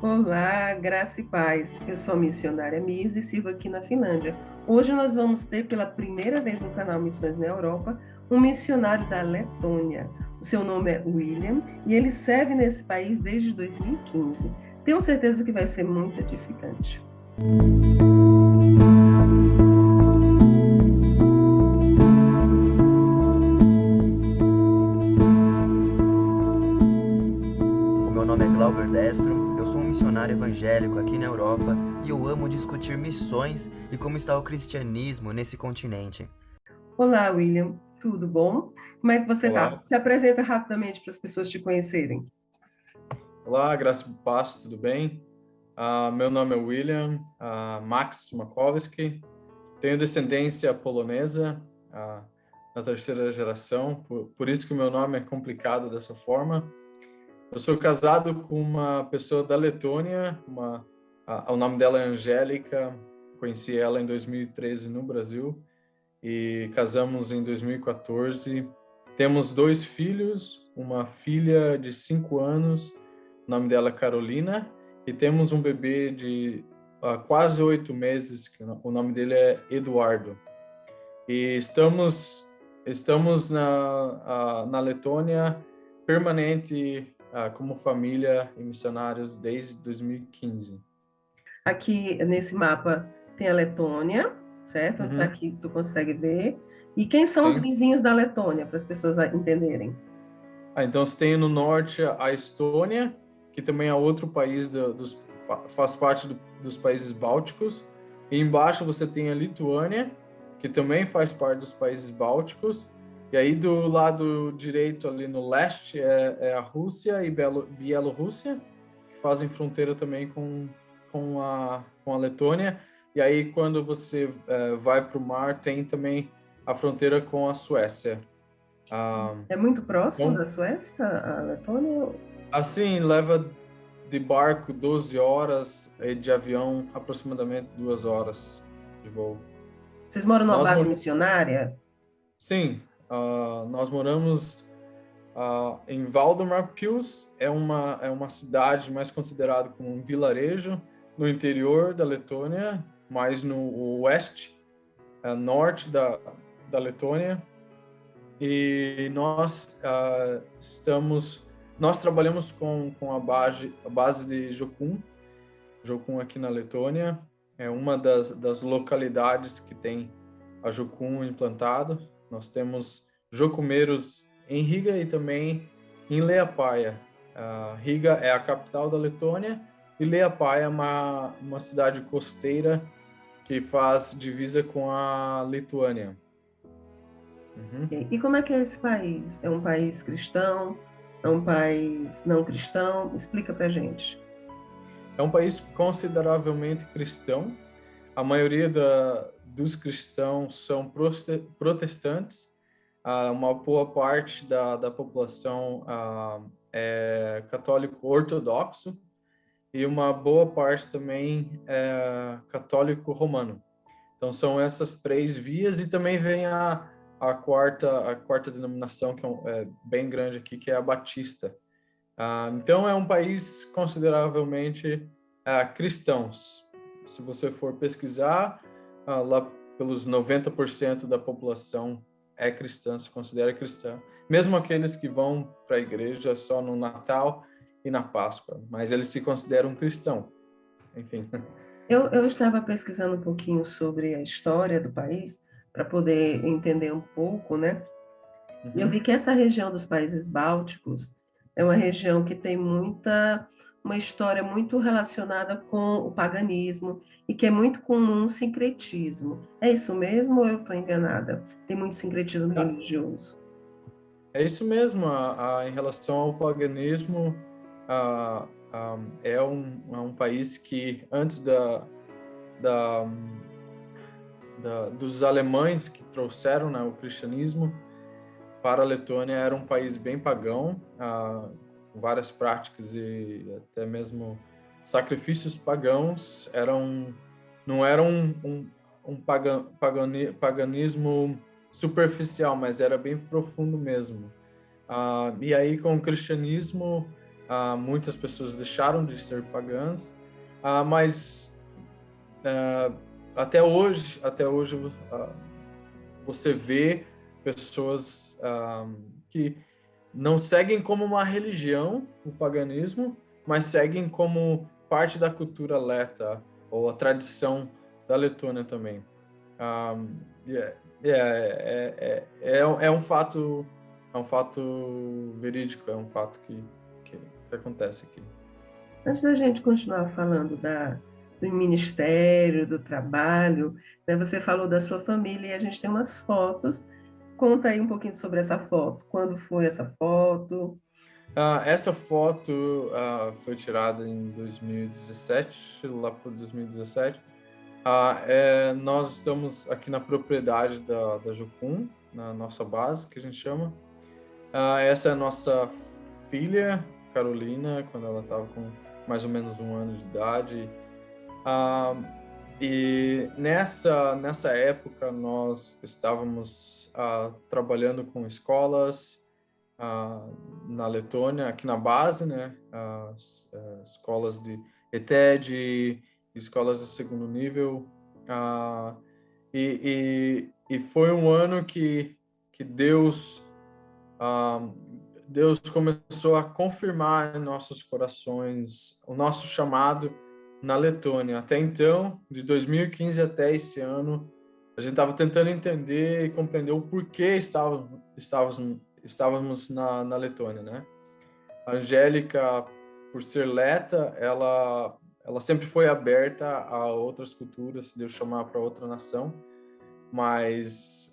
Olá, graça e paz. Eu sou a missionária Miss e sirvo aqui na Finlândia. Hoje nós vamos ter pela primeira vez no canal Missões na Europa um missionário da Letônia. O seu nome é William e ele serve nesse país desde 2015. Tenho certeza que vai ser muito edificante. O meu nome é Glauber Destro, eu sou um missionário evangélico aqui na Europa e eu amo discutir missões e como está o cristianismo nesse continente. Olá, William. Tudo bom? Como é que você está? Olá, Se apresenta rapidamente para as pessoas te conhecerem. olá, graça e paz, tudo bem? Meu nome é William Max Makowski, tenho descendência polonesa, na terceira geração, por isso que o meu nome é complicado dessa forma. Eu sou casado com uma pessoa da Letônia, o nome dela é Angélica, conheci ela em 2013 no Brasil e casamos em 2014. Temos 2 filhos, uma filha de 5 anos, o nome dela é Carolina, e temos um bebê de quase 8 meses, que o nome dele é Eduardo. E estamos na Letônia permanente como família e missionários desde 2015. Aqui nesse mapa tem a Letônia, certo? Uhum, Aqui tu consegue ver. E quem são os sim. vizinhos da Letônia, para as pessoas entenderem? Então você tem no norte a Estônia, que também é outro país faz parte dos países bálticos. E embaixo você tem a Lituânia, que também faz parte dos países bálticos. E aí do lado direito, ali no leste, é a Rússia e Bielorrússia, que fazem fronteira também com a Letônia. E aí quando você vai para o mar, tem também a fronteira com a Suécia. Ah, É muito próximo então, da Suécia, a Letônia? assim, leva de barco 12 horas e de avião aproximadamente 2 horas de voo. Vocês moram numa Nós base mor missionária? Sim, nós moramos em Valdemar Pils, é uma cidade mais considerada como um vilarejo no interior da Letônia, mais no oeste, norte da Letônia. E nós trabalhamos com a base de Jokun aqui na Letônia, é uma das localidades que tem a Jokun implantado. Nós temos Jokumeiros em Riga e também em Liepāja. Riga é a capital da Letônia e Liepāja é uma cidade costeira que faz divisa com a Lituânia. Uhum. E como é que é esse país? É um país cristão? É um país não cristão? Explica pra gente. É um país consideravelmente cristão. A maioria dos cristãos são protestantes. Uma boa parte da população é católico ortodoxo e uma boa parte também é católico romano. Então são essas 3 vias e também vem a quarta denominação que é bem grande aqui, que é a Batista. Então é um país consideravelmente cristão. Se você for pesquisar, lá pelos 90% da população é cristã, se considera cristã. Mesmo aqueles que vão para a igreja só no Natal e na Páscoa, mas eles se consideram cristão. Enfim. Eu estava pesquisando um pouquinho sobre a história do país para poder entender um pouco, né? E eu vi Uhum. que essa região dos países bálticos é uma região que tem uma história muito relacionada com o paganismo e que é muito comum o sincretismo. É isso mesmo ou eu estou enganada? Tem muito sincretismo religioso. É isso mesmo. Em relação ao paganismo, é um país que antes da, dos alemães que trouxeram, né, o cristianismo para a Letônia, era um país bem pagão, com várias práticas e até mesmo sacrifícios pagãos. Não era um paganismo superficial, mas era bem profundo mesmo. E aí, com o cristianismo, muitas pessoas deixaram de ser pagãs, mas até hoje você vê pessoas que não seguem como uma religião o paganismo, mas seguem como parte da cultura leta ou a tradição da Letônia também. É um fato verídico, é um fato que acontece aqui. Antes da gente continuar falando do ministério, do trabalho, né, você falou da sua família e a gente tem umas fotos. Conta aí um pouquinho sobre essa foto. Quando foi essa foto? Essa foto foi tirada em 2017, lá por 2017. Nós estamos aqui na propriedade da Jocum, na nossa base, que a gente chama. Essa é a nossa filha, Carolina, quando ela estava com mais ou menos 1 ano de idade. E nessa época nós estávamos trabalhando com escolas na Letônia, aqui na base, né? Escolas de ETED, escolas de segundo nível. E foi um ano que Deus começou a confirmar em nossos corações o nosso chamado na Letônia. Até então, de 2015 até esse ano, a gente estava tentando entender e compreender o porquê estávamos na Letônia, né? A Angélica, por ser leta, ela sempre foi aberta a outras culturas, se Deus chamar para outra nação, mas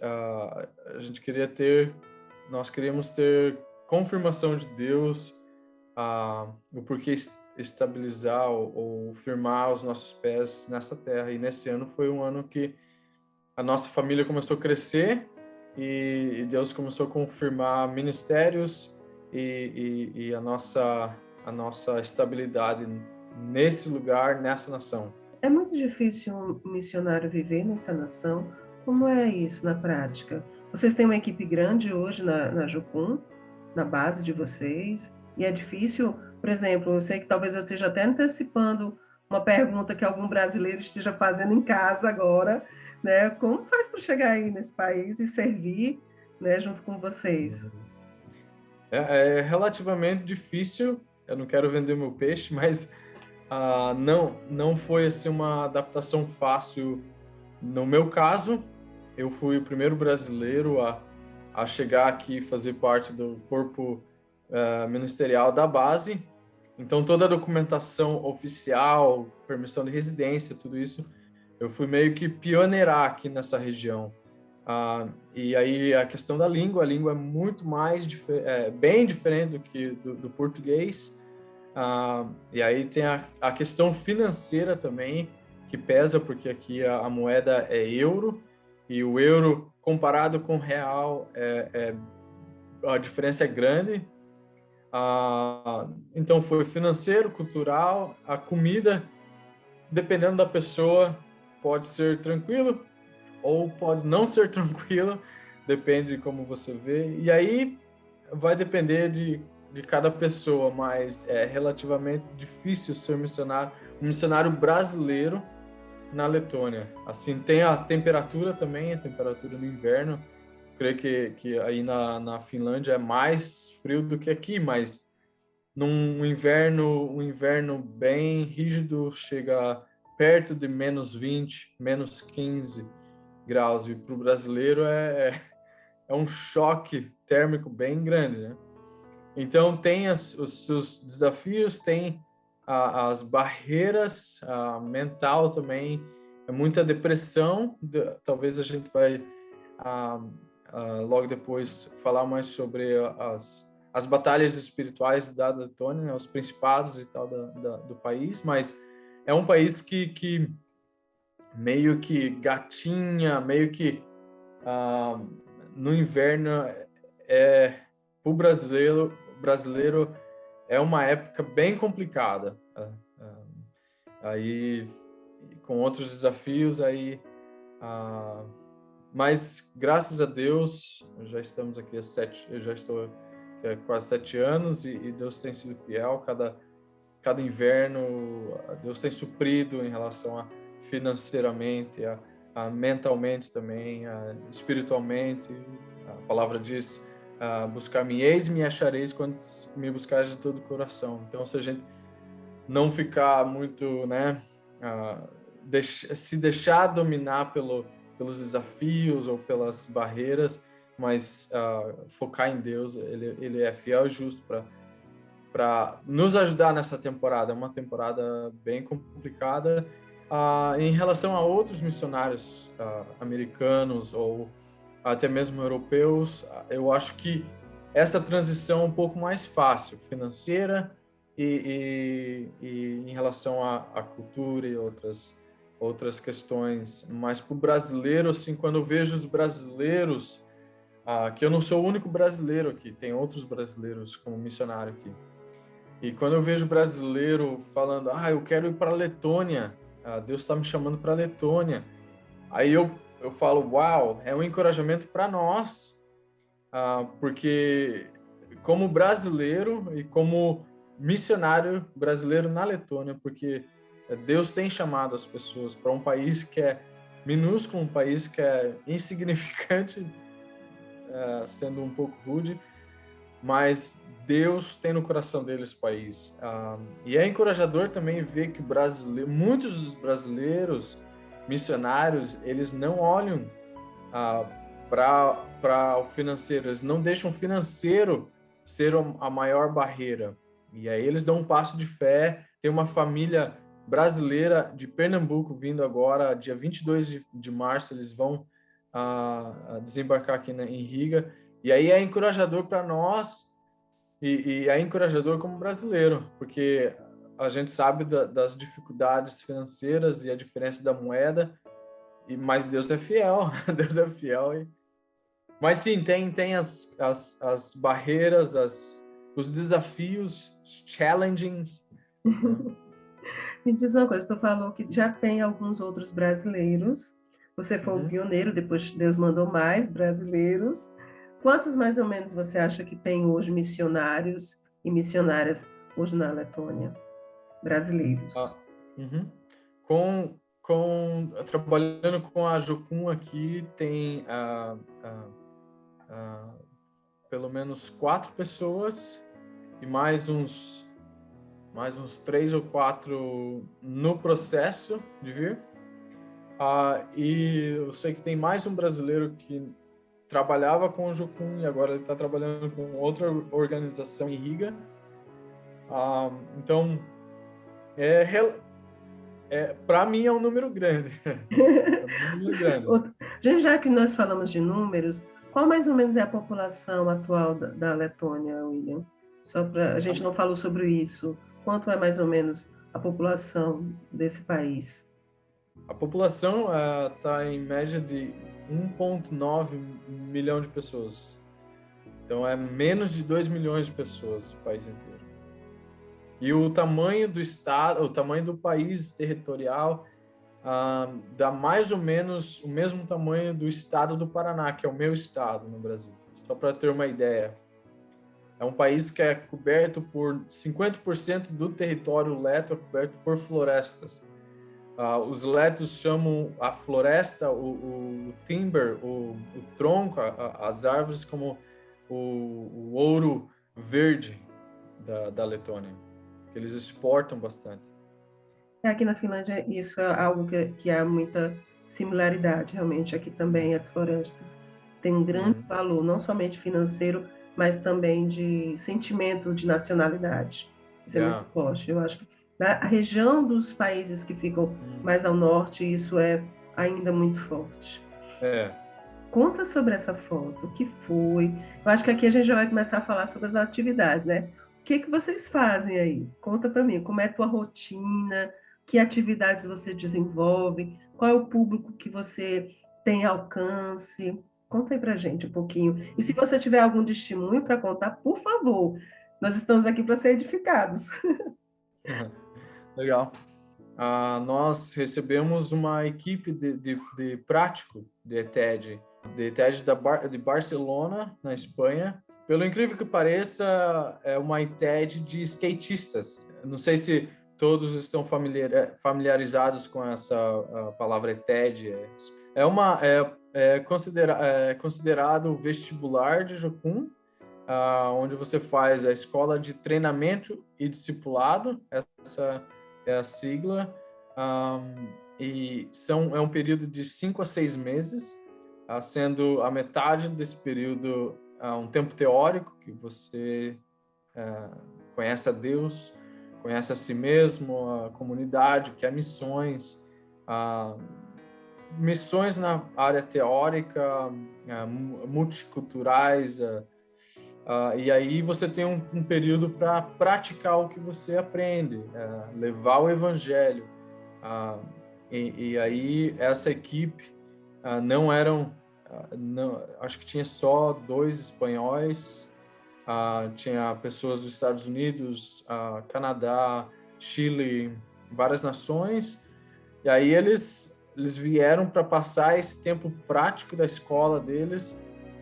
nós queríamos ter confirmação de Deus, o porquê estabilizar ou firmar os nossos pés nessa terra. E nesse ano foi um ano que a nossa família começou a crescer e Deus começou a confirmar ministérios e a nossa estabilidade nesse lugar, nessa nação. É muito difícil um missionário viver nessa nação. Como é isso na prática? Vocês têm uma equipe grande hoje na Jocum, na base de vocês, e é difícil, por exemplo, eu sei que talvez eu esteja até antecipando uma pergunta que algum brasileiro esteja fazendo em casa agora, né? Como faz para chegar aí nesse país e servir, né, junto com vocês? É relativamente difícil, eu não quero vender meu peixe, mas não foi assim uma adaptação fácil. No meu caso, eu fui o primeiro brasileiro a chegar aqui e fazer parte do corpo ministerial da base. Então, toda a documentação oficial, permissão de residência, tudo isso, eu fui meio que pioneirar aqui nessa região. E aí a questão da língua, a língua é muito mais bem diferente do português. E aí tem a questão financeira também, que pesa, porque aqui a moeda é euro, e o euro comparado com o real, a diferença é grande. Então foi financeiro, cultural, a comida, dependendo da pessoa, pode ser tranquilo ou pode não ser tranquilo, depende de como você vê. E aí vai depender de cada pessoa, mas é relativamente difícil ser um missionário brasileiro na Letônia. Assim, tem a temperatura também, a temperatura no inverno. Creio que aí na Finlândia é mais frio do que aqui, mas num inverno bem rígido, chega perto de -20, -15 graus. E para o brasileiro é um choque térmico bem grande, né? Então, tem os seus desafios, tem as barreiras mental também, é muita depressão. Talvez a gente vai logo depois falar mais sobre as batalhas espirituais da Letônia, né, os principados e tal do país, mas é um país que meio que gatinha, meio que no inverno para o brasileiro é uma época bem complicada, aí com outros desafios aí, mas graças a Deus já estamos aqui eu já estou aqui quase 7 anos, e Deus tem sido fiel. Cada inverno, Deus tem suprido em relação a financeiramente, a mentalmente também, espiritualmente. A palavra diz, buscar-me eis e me achareis quando me buscares de todo o coração. Então, se a gente não ficar muito, né, se deixar dominar pelos desafios ou pelas barreiras, mas focar em Deus, ele é fiel e justo para nos ajudar nessa temporada. É uma temporada bem complicada. Em relação a outros missionários americanos ou até mesmo europeus, eu acho que essa transição é um pouco mais fácil, financeira e em relação à cultura e outras questões. Mas para o brasileiro, assim, quando eu vejo os brasileiros, que eu não sou o único brasileiro aqui, tem outros brasileiros como missionário aqui. E quando eu vejo brasileiro falando, eu quero ir para a Letônia, Deus está me chamando para a Letônia, aí eu falo, uau, é um encorajamento para nós, porque como brasileiro e como missionário brasileiro na Letônia, porque Deus tem chamado as pessoas para um país que é minúsculo, um país que é insignificante, sendo um pouco rude, mas Deus tem no coração dele esse país. E é encorajador também ver que muitos dos brasileiros missionários, eles não olham para o financeiro, eles não deixam o financeiro ser a maior barreira. E aí eles dão um passo de fé. Tem uma família brasileira de Pernambuco vindo agora, dia 22 de março, eles vão desembarcar aqui em Riga. E aí é encorajador para nós e é encorajador como brasileiro, porque a gente sabe das dificuldades financeiras e a diferença da moeda, mas Deus é fiel, Deus é fiel. Mas sim, tem as barreiras, os desafios, os challenges. Me diz uma coisa, tu falou que já tem alguns outros brasileiros, você foi o pioneiro, depois Deus mandou mais brasileiros. Quantos mais ou menos você acha que tem hoje missionários e missionárias hoje na Letônia, brasileiros? Trabalhando com a Jocum aqui, tem pelo menos 4 pessoas e mais uns 3 ou 4 no processo de vir. E eu sei que tem mais um brasileiro que trabalhava com o Jocum e agora ele está trabalhando com outra organização em Riga. Então, para mim é um número grande. Gente, já que nós falamos de números, qual mais ou menos é a população atual da Letônia, William? Só para a gente não falou sobre isso. Quanto é mais ou menos a população desse país? A população está em média de 1,9 milhão de pessoas. Então é menos de 2 milhões de pessoas o país inteiro. E o tamanho do estado, o tamanho do país territorial dá mais ou menos o mesmo tamanho do estado do Paraná, que é o meu estado no Brasil. Só para ter uma ideia. É um país que é coberto por 50% do território leto é coberto por florestas. Os letos chamam a floresta, o timber, o tronco, as árvores como o ouro verde da Letônia, que eles exportam bastante. Aqui na Finlândia isso é algo que há muita similaridade, realmente. Aqui também as florestas têm um grande valor, não somente financeiro, mas também de sentimento de nacionalidade. Isso é muito forte. Eu acho que na região dos países que ficam mais ao norte, isso é ainda muito forte. Conta sobre essa foto, o que foi? Eu acho que aqui a gente já vai começar a falar sobre as atividades, né? O que vocês fazem aí? Conta para mim, como é a tua rotina, que atividades você desenvolve, qual é o público que você tem alcance? Conta aí para a gente um pouquinho. E se você tiver algum testemunho para contar, por favor, nós estamos aqui para ser edificados. Legal. Nós recebemos uma equipe de prático de ETED de Barcelona, na Espanha, Pelo incrível que pareça, é uma ITED de skatistas. Não sei se todos estão familiarizados com essa palavra ITED. É considerado o vestibular de Jocum, onde você faz a escola de treinamento e discipulado, essa é a sigla, e é um período de 5 a 6 meses, sendo a metade desse período um tempo teórico, que você conhece a Deus, conhece a si mesmo, a comunidade, que é missões, missões na área teórica, multiculturais, e aí você tem um período para praticar o que você aprende, levar o evangelho. E aí essa equipe não eram, acho que tinha só 2 espanhóis, tinha pessoas dos Estados Unidos, Canadá, Chile, várias nações, e aí eles vieram para passar esse tempo prático da escola deles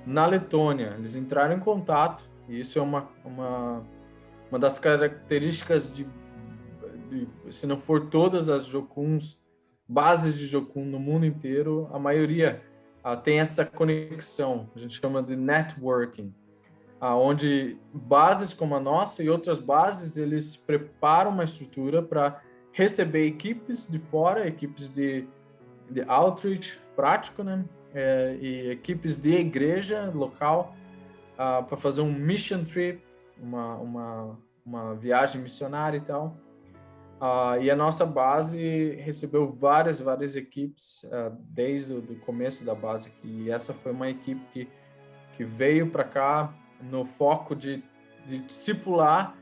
na Letônia. Eles entraram em contato, e isso é uma das características se não for todas as Jocuns, bases de Jocum no mundo inteiro, a maioria tem essa conexão, a gente chama de networking, onde bases como a nossa e outras bases, eles preparam uma estrutura para receber equipes de fora, equipes de outreach prático, né? E equipes de igreja local para fazer um mission trip, uma viagem missionária e tal. E a nossa base recebeu várias equipes desde o começo da base aqui. E essa foi uma equipe que veio para cá no foco de discipular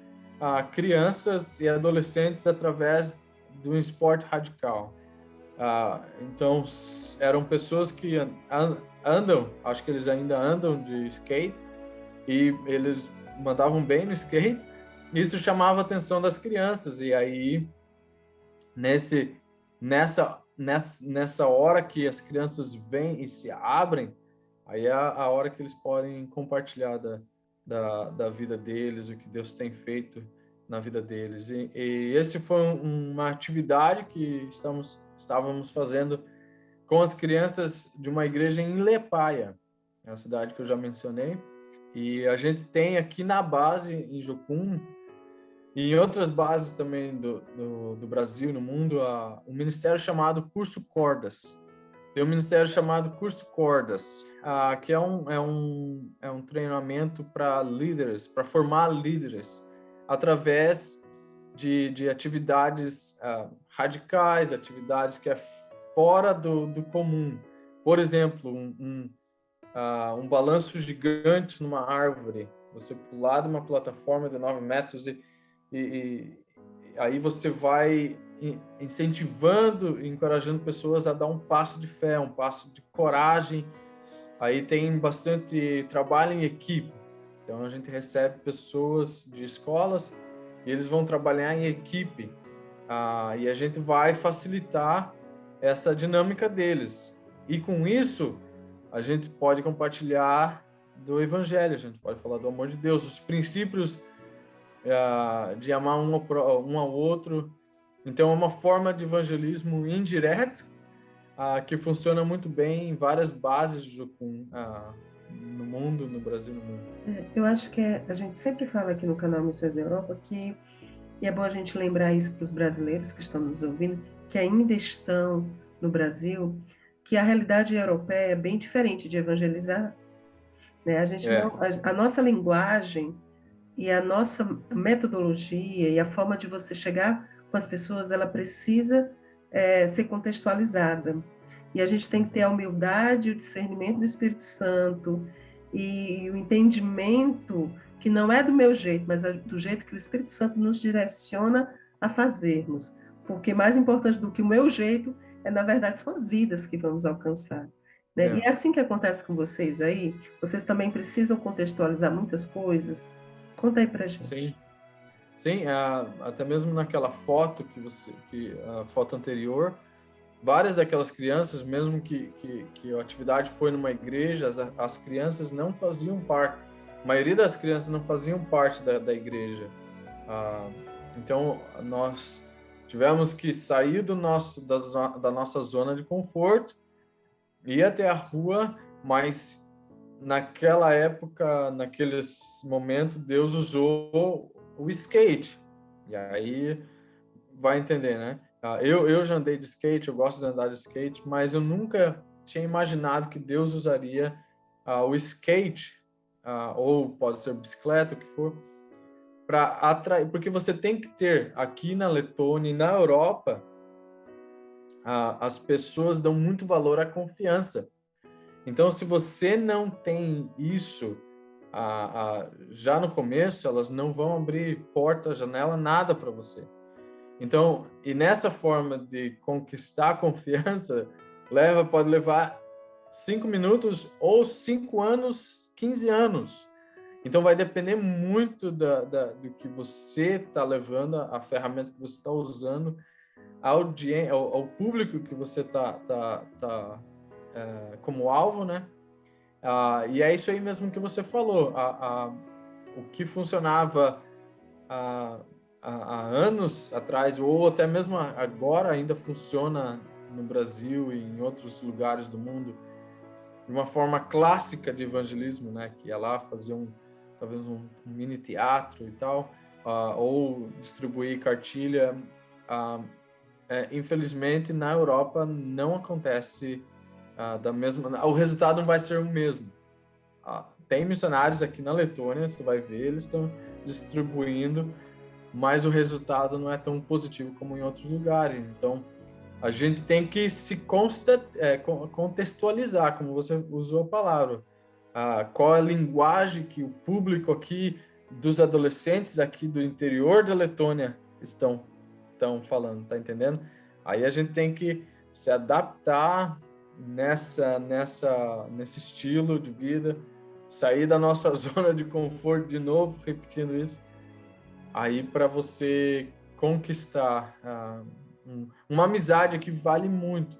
crianças e adolescentes através do esporte radical. Então, eram pessoas que andam, acho que eles ainda andam de skate, e eles mandavam bem no skate. Isso chamava a atenção das crianças, e aí, nessa hora que as crianças vêm e se abrem, aí é a hora que eles podem compartilhar da vida deles, o que Deus tem feito na vida deles. E esse foi uma atividade que estávamos fazendo com as crianças de uma igreja em Lepaia, a cidade que eu já mencionei. E a gente tem aqui na base, em Jocum, e em outras bases também do Brasil e no mundo, um ministério chamado Curso Cordas. Tem um ministério chamado Curso Cordas, que é um treinamento para líderes, para formar líderes, através de atividades radicais, atividades que é fora do comum. Por exemplo, um balanço gigante numa árvore, você pular de uma plataforma de 9 metros e aí você vai incentivando e encorajando pessoas a dar um passo de fé, um passo de coragem. Aí tem bastante trabalho em equipe. Então a gente recebe pessoas de escolas e eles vão trabalhar em equipe. E a gente vai facilitar essa dinâmica deles. E com isso, a gente pode compartilhar do evangelho, a gente pode falar do amor de Deus, os princípios de amar um ao outro. Então é uma forma de evangelismo indireto que funciona muito bem em várias bases de Jocum no mundo, no Brasil, no mundo. Eu acho que a gente sempre fala aqui no canal Missões da Europa e é bom a gente lembrar isso para os brasileiros que estão nos ouvindo, que ainda estão no Brasil, que a realidade europeia é bem diferente de evangelizar, né? A nossa linguagem e a nossa metodologia e a forma de você chegar com as pessoas, ela precisa ser contextualizada. E a gente tem que ter a humildade, o discernimento do Espírito Santo e o entendimento que não é do meu jeito, mas é do jeito que o Espírito Santo nos direciona a fazermos. Porque mais importante do que o meu jeito na verdade, são as vidas que vamos alcançar, né? E é assim que acontece com vocês aí? Vocês também precisam contextualizar muitas coisas? Conta aí pra gente. Sim, até mesmo naquela foto a foto anterior, várias daquelas crianças, mesmo que a atividade foi numa igreja, as crianças não faziam parte a maioria das crianças não faziam parte da igreja. Então, nós tivemos que sair da nossa zona de conforto, ir até a rua, mas naquela época, naqueles momentos, Deus usou o skate. E aí vai entender, né? Eu já andei de skate, eu gosto de andar de skate, mas eu nunca tinha imaginado que Deus usaria o skate, ou pode ser bicicleta, o que for, para atrair, porque você tem que ter aqui na Letônia e na Europa, as pessoas dão muito valor à confiança. Então, se você não tem isso já no começo, elas não vão abrir porta, janela, nada para você. Então, e nessa forma de conquistar a confiança, pode levar 5 minutos ou 5 anos, 15 anos. Então, vai depender muito do que você está levando, a ferramenta que você está usando, ao público que você está como alvo, né? E é isso aí mesmo que você falou. O que funcionava há anos atrás, ou até mesmo agora, ainda funciona no Brasil e em outros lugares do mundo, de uma forma clássica de evangelismo, né? Que é lá fazer talvez um mini teatro e tal, ou distribuir cartilha. Infelizmente, na Europa não acontece da mesma. O resultado não vai ser o mesmo. Tem missionários aqui na Letônia, você vai ver, eles estão distribuindo, mas o resultado não é tão positivo como em outros lugares. Então, a gente tem que se contextualizar, como você usou a palavra. Qual é a linguagem que o público aqui, dos adolescentes aqui do interior da Letônia estão falando, tá entendendo? Aí a gente tem que se adaptar nesse estilo de vida, sair da nossa zona de conforto de novo, repetindo isso, aí para você conquistar uma amizade que vale muito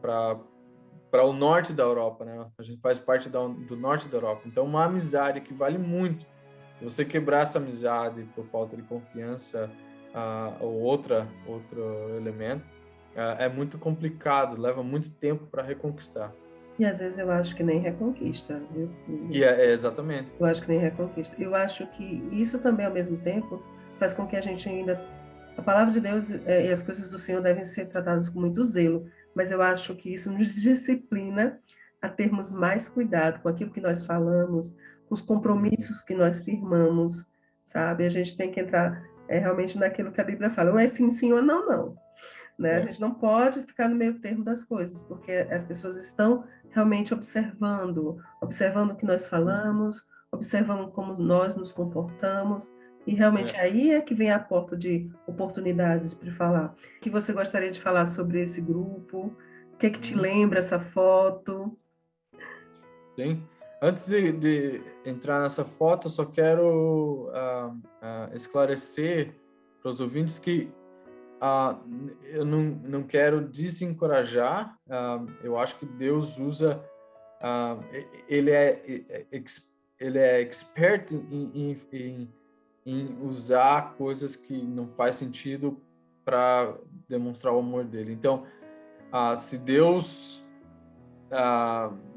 para o norte da Europa, né? A gente faz parte do norte da Europa, então uma amizade que vale muito. Se você quebrar essa amizade por falta de confiança ou outro elemento, é muito complicado, leva muito tempo para reconquistar. E às vezes eu acho que nem reconquista, viu? E exatamente. Eu acho que nem reconquista. Eu acho que isso também, ao mesmo tempo, faz com que a gente ainda... A palavra de Deus e as coisas do Senhor devem ser tratadas com muito zelo, mas eu acho que isso nos disciplina a termos mais cuidado com aquilo que nós falamos, com os compromissos que nós firmamos, sabe? A gente tem que entrar realmente naquilo que a Bíblia fala. Não é sim, sim ou não, não. Né? A gente não pode ficar no meio termo das coisas, porque as pessoas estão realmente observando o que nós falamos, observando como nós nos comportamos, e realmente aí é que vem a porta de oportunidades para falar. O que você gostaria de falar sobre esse grupo? O que é que te lembra essa foto? Sim. Antes de entrar nessa foto, só quero esclarecer para os ouvintes que eu não quero desencorajar. Eu acho que Deus usa... ele é expert em usar coisas que não faz sentido para demonstrar o amor dele. Então, se Deus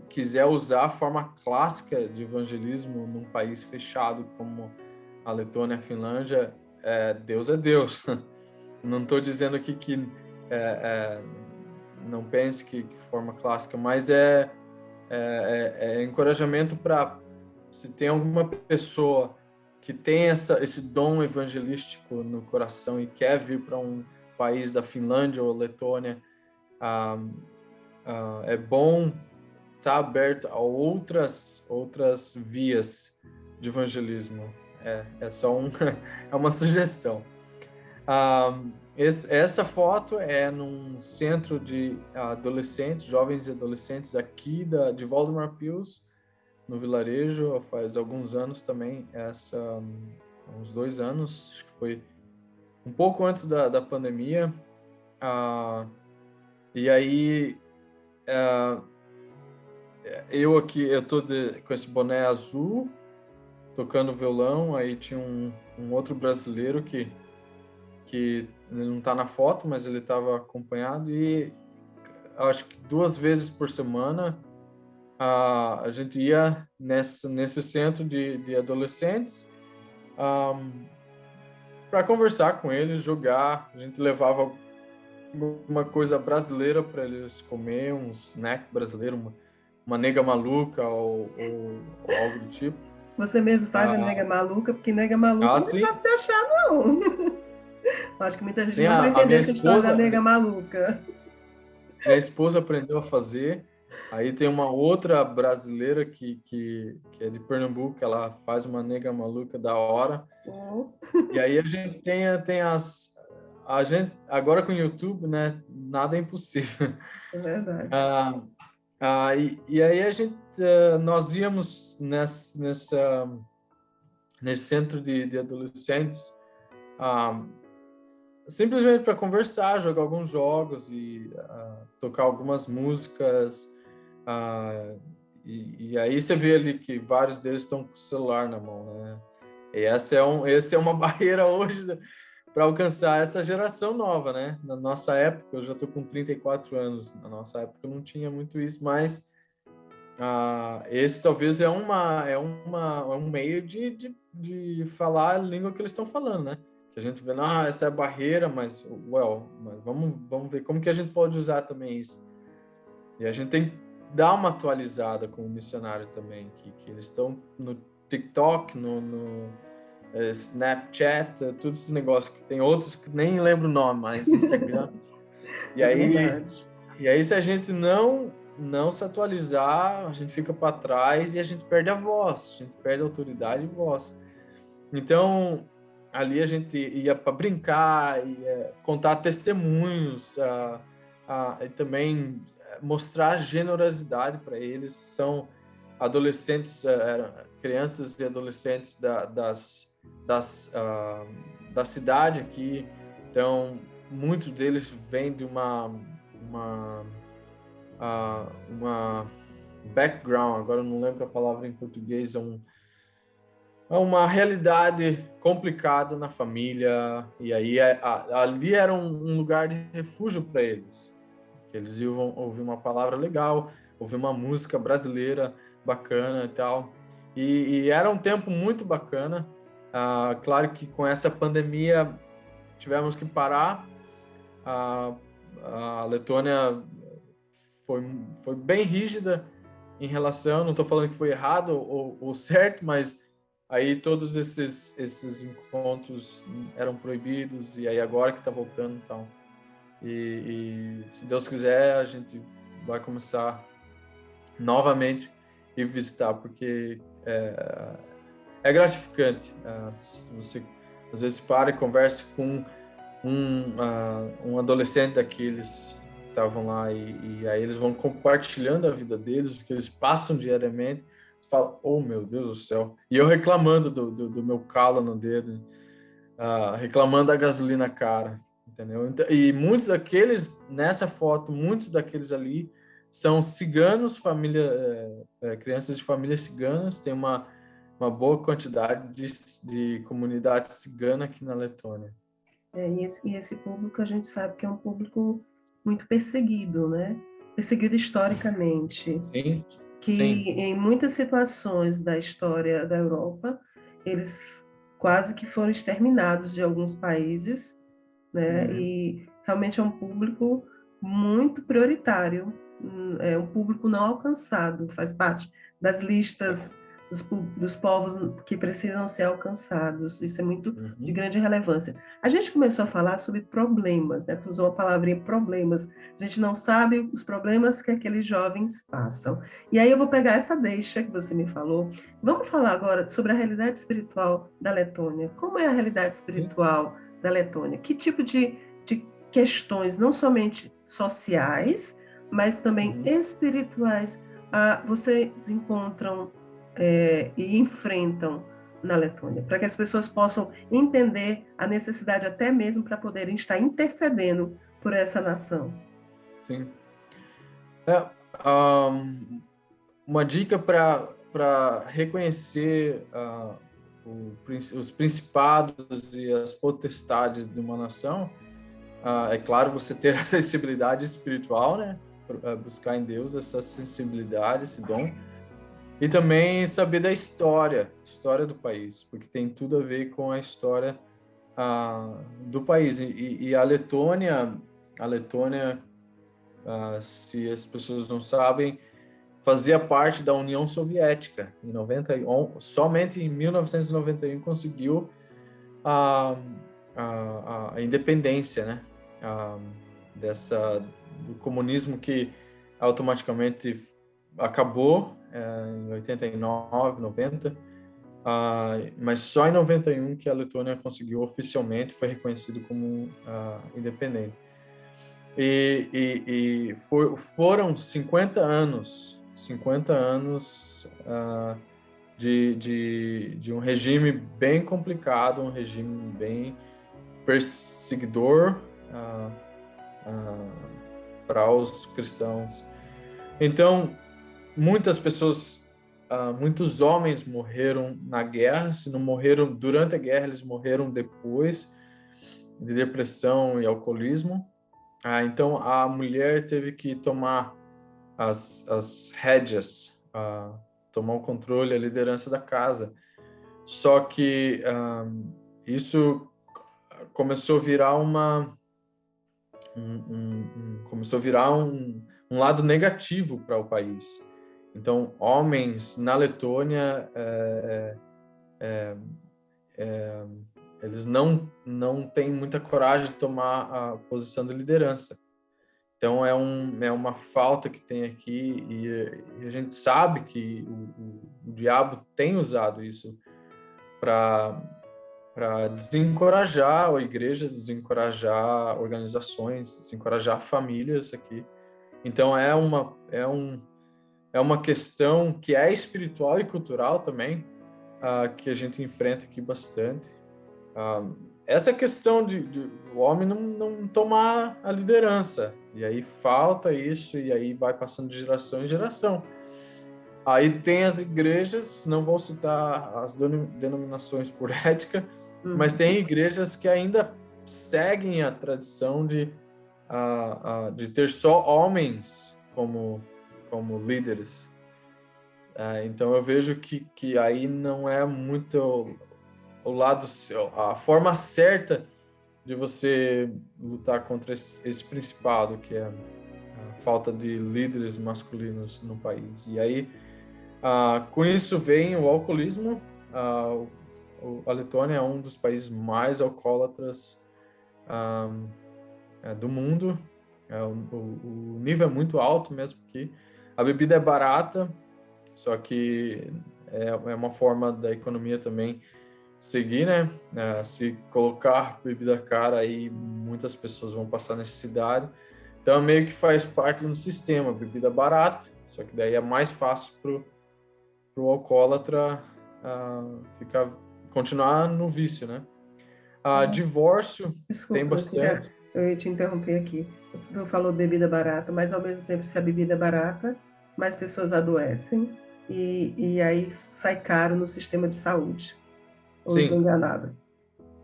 quiser usar a forma clássica de evangelismo num país fechado como a Letônia e a Finlândia, Deus é Deus. Não estou dizendo aqui que não pense que forma clássica, mas é encorajamento para, se tem alguma pessoa que tem esse dom evangelístico no coração e quer vir para um país da Finlândia ou Letônia, é bom estar aberto a outras vias de evangelismo. É só é uma sugestão. Essa foto é num centro de adolescentes, jovens e adolescentes aqui de Valdemar Pills, no vilarejo, faz alguns anos também, uns 2 anos, acho que foi um pouco antes da pandemia. E aí eu aqui, eu tô com esse boné azul, tocando violão, aí tinha um outro brasileiro que ele não está na foto, mas ele estava acompanhado, e acho que 2 vezes por semana a gente ia nesse centro de adolescentes para conversar com eles, jogar. A gente levava uma coisa brasileira para eles comer, um snack brasileiro, uma nega maluca ou algo do tipo. Você mesmo faz a nega maluca, porque nega maluca não é Sim. fácil de achar, não. Acho que muita gente Sim, não vai a entender minha essa história da esposa, nega maluca. minha esposa aprendeu a fazer. Aí tem uma outra brasileira que é de Pernambuco, ela faz uma nega maluca da hora. E aí a gente tem a gente agora com o YouTube, né? Nada é impossível. É verdade. E aí nós íamos nesse centro de adolescentes, simplesmente para conversar, jogar alguns jogos e tocar algumas músicas. E aí você vê ali que vários deles estão com o celular na mão, né? E essa é uma barreira hoje para alcançar essa geração nova, né? Na nossa época, eu já estou com 34 anos, na nossa época não tinha muito isso, mas esse talvez é um meio de falar a língua que eles estão falando, né? Que a gente vê, essa é a barreira, mas vamos ver como que a gente pode usar também isso. E a gente tem que dar uma atualizada como missionário também, que eles estão no TikTok, no Snapchat, todos esses negócios, que tem outros que nem lembro o nome, mas Instagram. E aí se a gente não se atualizar, a gente fica para trás e a gente perde a voz, a gente perde a autoridade e voz. Então, ali a gente ia para brincar, ia contar testemunhos, e também mostrar generosidade para eles. São adolescentes, crianças e adolescentes da cidade aqui. Então, muitos deles vêm de uma background, agora eu não lembro a palavra em português, é uma realidade complicada na família, e aí ali era um lugar de refúgio para eles. Eles iam ouvir uma palavra legal, ouvir uma música brasileira bacana e tal. E era um tempo muito bacana. Claro que com essa pandemia tivemos que parar. A Letônia foi bem rígida em relação, não estou falando que foi errado ou certo, mas aí todos esses encontros eram proibidos, e aí agora que está voltando, então. E se Deus quiser, a gente vai começar novamente e visitar, porque é gratificante. Você às vezes para e conversa com um adolescente daqueles que estavam lá, e aí eles vão compartilhando a vida deles, o que eles passam diariamente. Você fala, oh meu Deus do céu, e eu reclamando do meu calo no dedo, reclamando da gasolina cara, entendeu? E muitos daqueles, nessa foto, muitos daqueles ali são ciganos, crianças de famílias ciganas. Tem uma boa quantidade de comunidade cigana aqui na Letônia. E esse público a gente sabe que é um público muito perseguido, né? Perseguido historicamente. Sim, que sim. Em muitas situações da história da Europa, eles quase que foram exterminados de alguns países, né? E realmente é um público muito prioritário, é um público não alcançado, faz parte das listas dos povos que precisam ser alcançados. Isso é muito de grande relevância. A gente começou a falar sobre problemas, né? Tu usou a palavrinha problemas. A gente não sabe os problemas que aqueles jovens passam. E aí eu vou pegar essa deixa que você me falou. Vamos falar agora sobre a realidade espiritual da Letônia. Como é a realidade espiritual da Letônia? Que tipo de questões, não somente sociais, mas também espirituais, vocês encontram e enfrentam na Letônia, para que as pessoas possam entender a necessidade até mesmo para poderem estar intercedendo por essa nação? Sim. uma dica para reconhecer os principados e as potestades de uma nação, é claro, você ter a sensibilidade espiritual, né? Buscar em Deus essa sensibilidade, esse dom. E também saber da história do país, porque tem tudo a ver com a história do país. E a Letônia, se as pessoas não sabem, fazia parte da União Soviética. Somente em 1991 conseguiu a independência, né? Do comunismo, que automaticamente acabou em 89, 90, mas só em 91 que a Letônia conseguiu oficialmente, foi reconhecido como independente. Foram 50 anos de um regime bem complicado, um regime bem perseguidor para os cristãos. Então, muitas pessoas, muitos homens morreram na guerra. Se não morreram durante a guerra, eles morreram depois, de depressão e alcoolismo. Então, a mulher teve que tomar as rédeas, tomar o controle, a liderança da casa. Só que isso começou a virar um lado negativo para o país. Então, homens na Letônia, eles não têm muita coragem de tomar a posição de liderança. Então, é uma falta que tem aqui, e a gente sabe que o diabo tem usado isso para desencorajar a igreja, desencorajar organizações, desencorajar famílias aqui. Então, é uma questão que é espiritual e cultural também, que a gente enfrenta aqui bastante. Essa questão de o homem não tomar a liderança, e aí falta isso, e aí vai passando de geração em geração. Aí tem as igrejas, não vou citar as denominações por ética, mas tem igrejas que ainda seguem a tradição de ter só homens como líderes. Então eu vejo que aí não é muito o lado, a forma certa de você lutar contra esse principado, que é a falta de líderes masculinos no país. E aí, com isso vem o alcoolismo. A Letônia é um dos países mais alcoólatras do mundo. O nível é muito alto mesmo, porque a bebida é barata, só que é uma forma da economia também seguir, né? Se colocar bebida cara, aí muitas pessoas vão passar necessidade. Então, meio que faz parte do sistema, bebida barata, só que daí é mais fácil pro alcoólatra continuar no vício, né? Divórcio. Desculpa, Tem bastante. eu ia te interromper aqui. Tu falou bebida barata, mas ao mesmo tempo, se a bebida é barata, mais pessoas adoecem e aí sai caro no sistema de saúde. Ou estou enganada?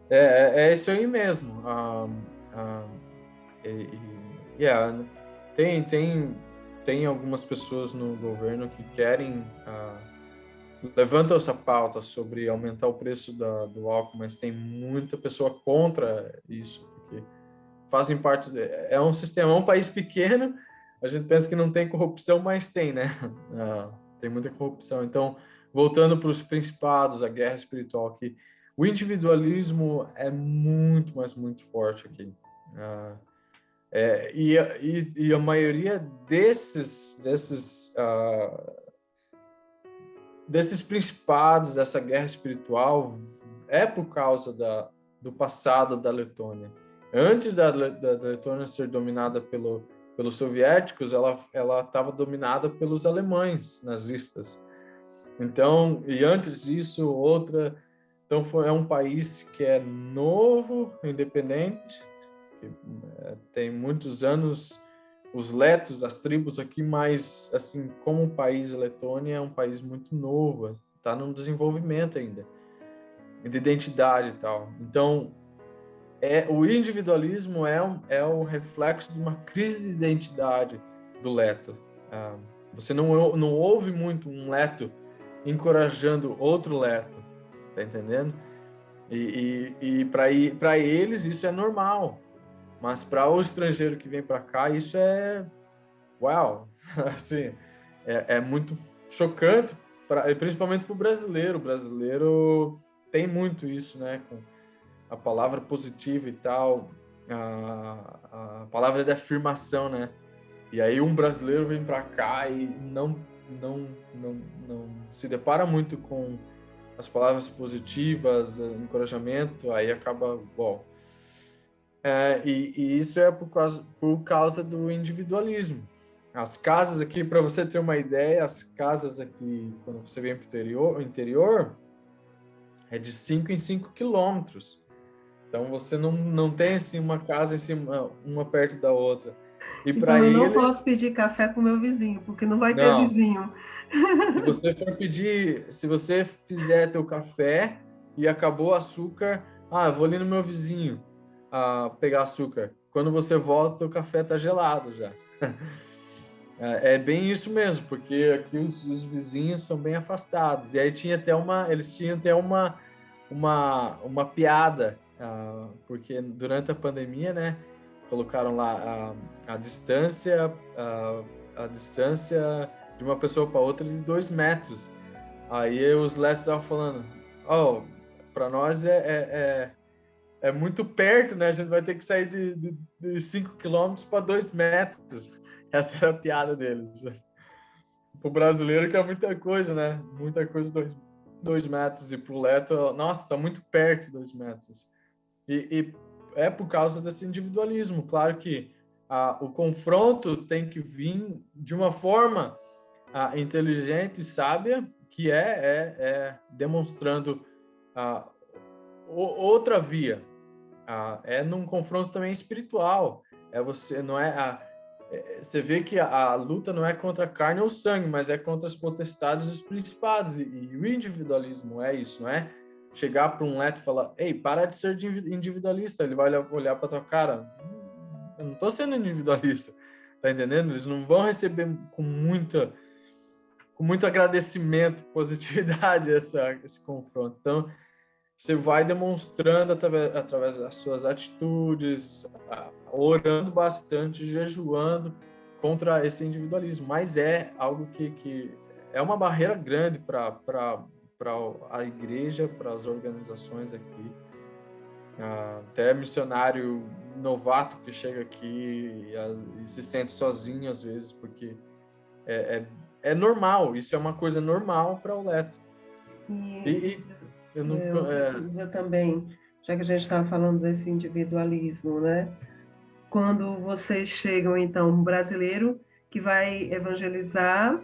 É isso aí mesmo. Tem algumas pessoas no governo que querem levantam essa pauta sobre aumentar o preço do álcool, mas tem muita pessoa contra isso, porque fazem parte é um sistema, é um país pequeno. A gente pensa que não tem corrupção, mas tem, né? Tem muita corrupção. Então, voltando para os principados, a guerra espiritual aqui, o individualismo é muito, mas muito forte aqui. E a maioria desses principados, dessa guerra espiritual, é por causa do passado da Letônia. Antes da Letônia ser dominada pelos soviéticos, ela estava dominada pelos alemães nazistas. Então, e antes disso, então é um país que é novo, independente, que tem muitos anos os letos, as tribos aqui, mas, assim, como o país, a Letônia é um país muito novo, está no desenvolvimento ainda, de identidade e tal. Então, o individualismo é o reflexo de uma crise de identidade do leto. Você não ouve muito um leto encorajando outro leto, tá entendendo? E para eles isso é normal, mas para o estrangeiro que vem para cá isso é uau, assim, é muito chocante, principalmente para o brasileiro. O brasileiro tem muito isso, né? Com a palavra positiva e tal, a palavra de afirmação, né? E aí um brasileiro vem para cá e não se depara muito com as palavras positivas, encorajamento, aí acaba, bom. E isso é por causa do individualismo. As casas aqui, para você ter uma ideia, as casas aqui, quando você vem para o interior, é de 5 em 5 quilômetros. Então você não tem assim uma casa em cima, uma perto da outra. E para Então eu não ele, posso pedir café para o meu vizinho, porque não vai ter não. vizinho. Se você fizer teu café e acabou o açúcar, eu vou ali no meu vizinho pegar açúcar. Quando você volta, teu café tá gelado já. É bem isso mesmo, porque aqui os vizinhos são bem afastados. E aí eles tinham até uma piada, porque durante a pandemia, né, colocaram lá a distância de uma pessoa para outra de 2 metros. Aí os Lestos estavam falando, para nós é muito perto, né? A gente vai ter que sair de 5 quilômetros para 2 metros. Essa era a piada deles. Pro brasileiro que é muita coisa, né? Muita coisa, 2 metros. E pro Leto, nossa, tá muito perto, 2 metros. E é por causa desse individualismo. Claro que o confronto tem que vir de uma forma inteligente e sábia, que é demonstrando outra via. É num confronto também espiritual. Você vê que a luta não é contra a carne ou sangue, mas é contra as potestades e os principados. E o individualismo é isso, não é? Chegar para um leto e falar, ei, para de ser individualista. Ele vai olhar para tua cara. Eu não estou sendo individualista. Tá entendendo? Eles não vão receber com muito agradecimento, positividade esse confronto. Então, você vai demonstrando através das suas atitudes, orando bastante, jejuando contra esse individualismo. Mas é algo que é uma barreira grande para a igreja, para as organizações aqui. Até missionário novato que chega aqui e se sente sozinho às vezes, porque é normal, isso é uma coisa normal para o Leto. Eu também, já que a gente estava falando desse individualismo, né? Quando vocês chegam, então, um brasileiro que vai evangelizar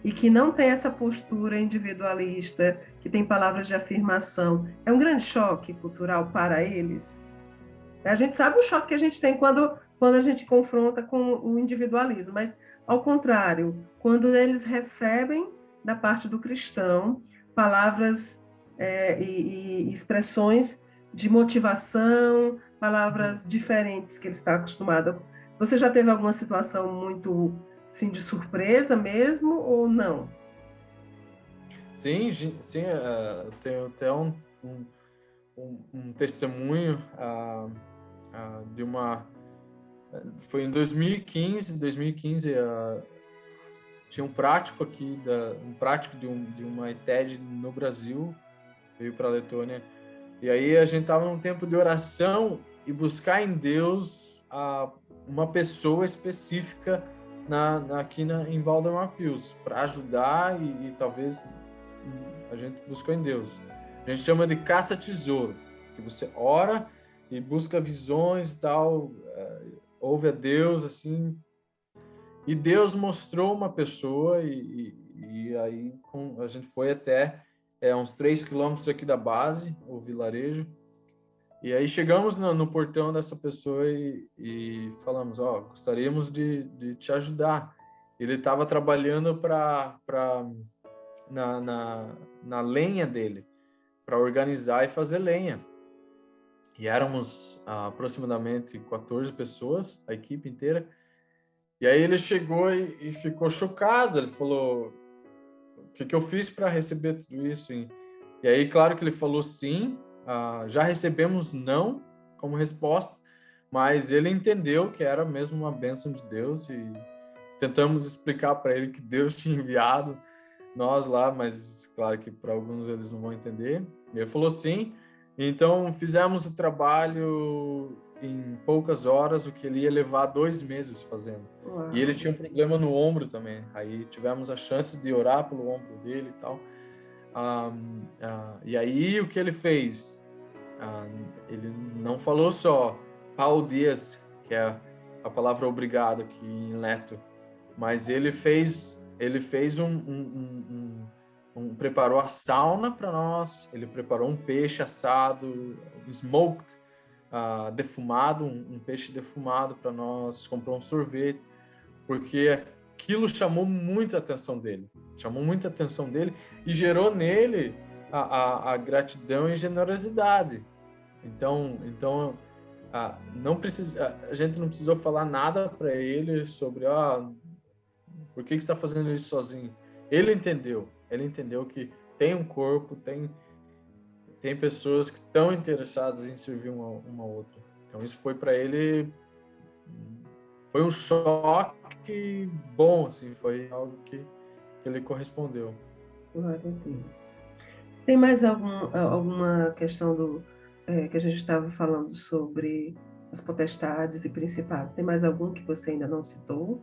e que não tem essa postura individualista, que tem palavras de afirmação, é um grande choque cultural para eles. A gente sabe o choque que a gente tem quando a gente confronta com o individualismo, mas, ao contrário, quando eles recebem da parte do cristão palavras e expressões de motivação, palavras diferentes que ele está acostumado. Você já teve alguma situação muito assim, de surpresa mesmo ou não? Sim, tenho até um testemunho de uma... Foi em 2015 tinha um prático aqui, um prático de uma ITED no Brasil, veio para a Letônia, e aí a gente estava num tempo de oração e buscar em Deus uma pessoa específica aqui em Valdemar Pills, para ajudar e talvez a gente buscou em Deus. A gente chama de caça-tesouro, que você ora e busca visões e tal, ouve a Deus, assim, e Deus mostrou uma pessoa e aí a gente foi até uns 3 quilômetros aqui da base, o vilarejo, E aí chegamos no portão dessa pessoa e falamos, gostaríamos de te ajudar. Ele estava trabalhando na lenha dele, para organizar e fazer lenha. E éramos aproximadamente 14 pessoas, a equipe inteira. E aí ele chegou e ficou chocado. Ele falou, o que eu fiz para receber tudo isso? E aí, claro que ele falou sim, já recebemos não como resposta, mas ele entendeu que era mesmo uma bênção de Deus e tentamos explicar para ele que Deus tinha enviado nós lá, mas claro que para alguns eles não vão entender. E ele falou sim, então fizemos o trabalho em poucas horas, o que ele ia levar 2 meses fazendo. Uau. E ele tinha um problema no ombro também, aí tivemos a chance de orar pelo ombro dele e tal. E aí o que ele fez? Ele não falou só Pau Dias, que é a palavra obrigado aqui em Leto, mas ele fez preparou a sauna para nós, ele preparou um peixe assado, smoked, defumado, um peixe defumado para nós, comprou um sorvete, porque aquilo chamou muita atenção dele e gerou nele a gratidão e generosidade. Então a gente não precisou falar nada para ele sobre por que você está fazendo isso sozinho. Ele entendeu que tem um corpo, tem pessoas que estão interessadas em servir uma outra. Então isso foi para ele, foi um choque bom, assim, foi algo que ele correspondeu. Glória a Deus. Tem mais alguma questão que a gente estava falando sobre as potestades e principados? Tem mais algum que você ainda não citou?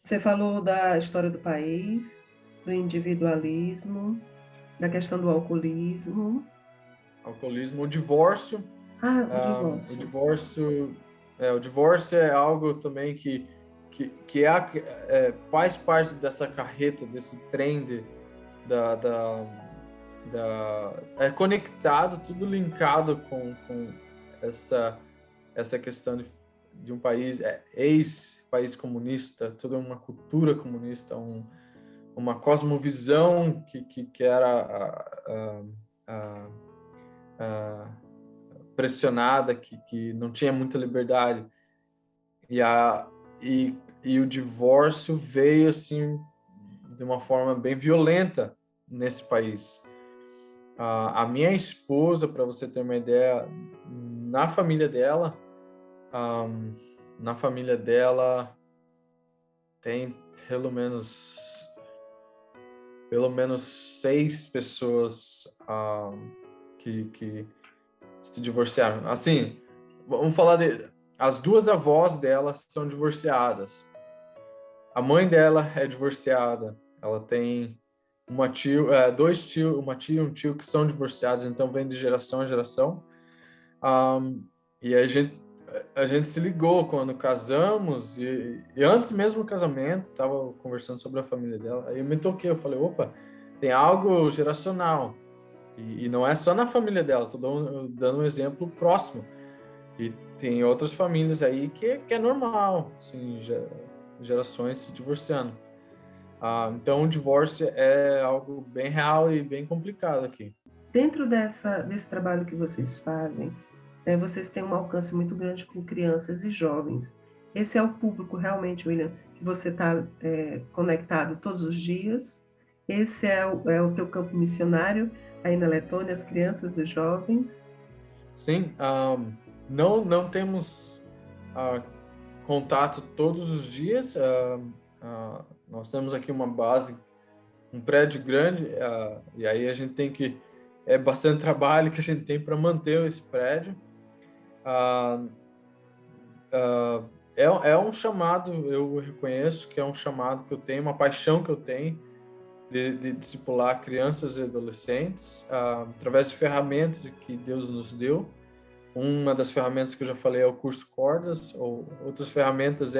Você falou da história do país, do individualismo, da questão do alcoolismo. O divórcio. O divórcio é algo também que faz parte dessa carreta, desse trem é conectado, tudo linkado com essa questão de um país, ex-país comunista, toda uma cultura comunista, uma cosmovisão que era pressionada, que não tinha muita liberdade. E o divórcio veio assim de uma forma bem violenta nesse país. A minha esposa, para você ter uma ideia, na família dela tem pelo menos 6 pessoas que se divorciaram. Assim, vamos falar as 2 avós dela são divorciadas. A mãe dela é divorciada. Ela tem uma tia e um tio que são divorciados, então vem de geração a geração. E a gente se ligou quando casamos e antes mesmo do casamento, estava conversando sobre a família dela. Aí eu me toquei, eu falei, opa, tem algo geracional. E não é só na família dela, estou dando um exemplo próximo. E tem outras famílias aí que é normal, assim, gerações se divorciando. Então, o divórcio é algo bem real e bem complicado aqui. Dentro desse trabalho que vocês fazem, vocês têm um alcance muito grande com crianças e jovens. Esse é o público realmente, William, que você está conectado todos os dias? Esse é o teu campo missionário aí na Letônia, as crianças e jovens? Sim, não temos contato todos os dias. Nós temos aqui uma base, um prédio grande, e aí a gente tem que... É bastante trabalho que a gente tem para manter esse prédio. É um chamado, eu reconheço que é um chamado que eu tenho, uma paixão que eu tenho de discipular crianças e adolescentes através de ferramentas que Deus nos deu. Uma das ferramentas que eu já falei é o curso Cordas, ou outras ferramentas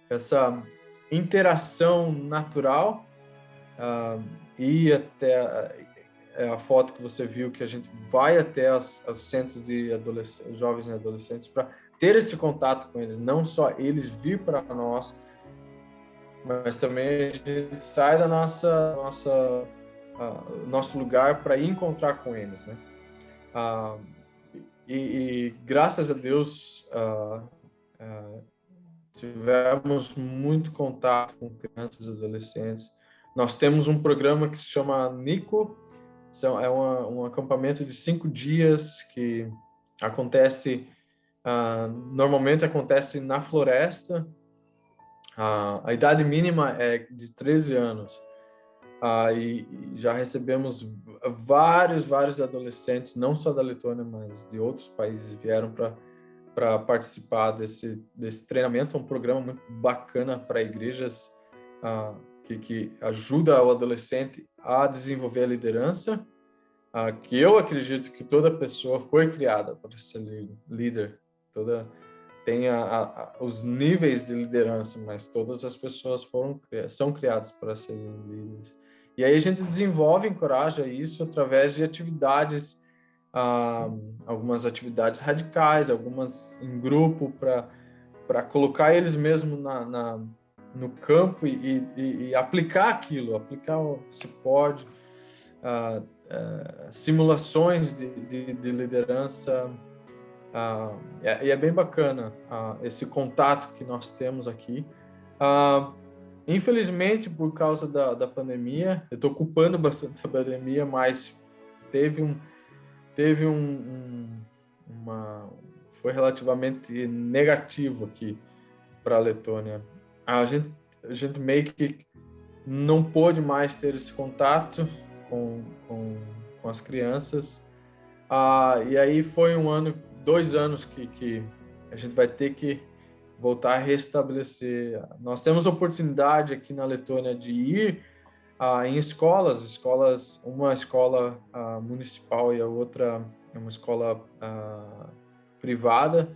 essa interação natural ir até a foto que você viu, que a gente vai até os centros de jovens e adolescentes para ter esse contato com eles, não só eles vir para nós, mas também a gente sai da nosso lugar para ir encontrar com eles, né? E graças a Deus tivemos muito contato com crianças e adolescentes. Nós temos um programa que se chama Nico, é um acampamento de 5 dias que acontece, normalmente acontece na floresta. A idade mínima é de 13 anos. E já recebemos vários adolescentes, não só da Letônia, mas de outros países, vieram para participar desse treinamento. É um programa muito bacana para igrejas, que ajuda o adolescente a desenvolver a liderança, que eu acredito que toda pessoa foi criada para ser líder, tem os níveis de liderança, mas todas as pessoas são criadas para serem líderes. E aí a gente desenvolve, encoraja isso através de atividades, algumas atividades radicais, algumas em grupo, para colocar eles mesmo no campo e aplicar aquilo, se pode, simulações de liderança. E é bem bacana esse contato que nós temos aqui. Infelizmente, por causa da pandemia, eu estou culpando bastante a pandemia, mas foi relativamente negativo aqui para a Letônia. A gente meio que não pôde mais ter esse contato com as crianças. E aí foi 2 anos que a gente vai ter que voltar a restabelecer. Nós temos oportunidade aqui na Letônia de ir em escolas, uma escola municipal e a outra é uma escola privada,